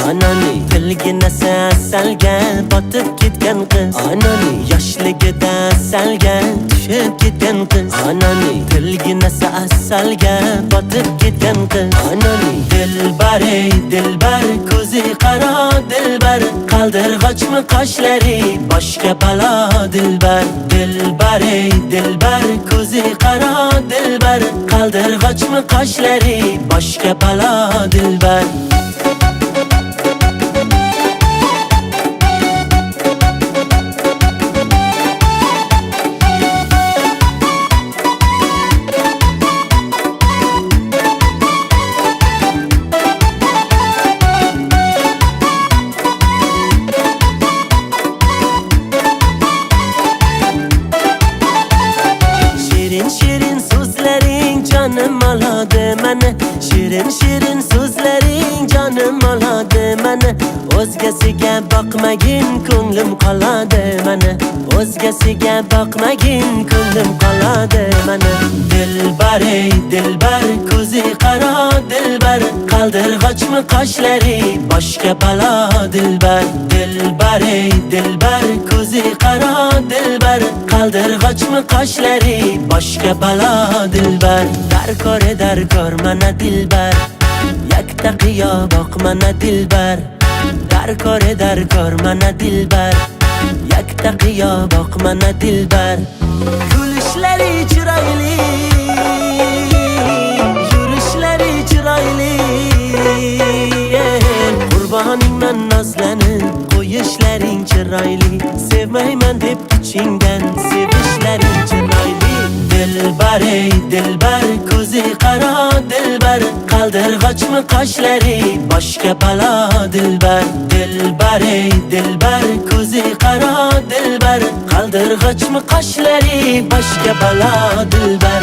Anani tilgina salga botib ketgan qiz. Anani yoshligida salga tushib ketgan qiz. Anani tilgina salga botib ketgan qiz. Anani dilbar ey dilbar ko'zi qaro dilbar qaldirg'ochmi qoshlari boshga balo dilbar. Dilbar ey dilbar ko'zi qaro dilbar qaldirg'ochmi qoshlari boshga balo dilbar. Shirin so'zlaring jonim oladi meni. Shirin so'zlaring jonim oladi meni. O'zgasiga boqmagin ko'nglim qoladi meni. O'zgasiga boqmagin ko'nglim qoladi meni. Dilbar ey dilbar ko'zi qaro dilbar qaldirg'ochmi qoshlari boshga balo dilbar. Dilbar ey dilbar ko'zi qaro dilbar qaldirg'ochmi qoshlari boshga balo dilbar. Darkor mana dilbar yakta qiyo boq mana dilbar. Darkor mana dilbar yakta qiyo boq mana dilbar. Kulishlari chiroyli yurishlari chiroyli qurboningman nozlanib qo'yishlaring chiroyli. Sevmayman deb ichingdan sevishlaring chiroyli. Dilbar ey dilbar ko'zi qaro dilbar qaldirg'ochmi qoshlari boshga balo dilbar. Dilbar ey dilbar ko'zi qaro dilbar qaldirg'ochmi qoshlari boshga balo dilbar.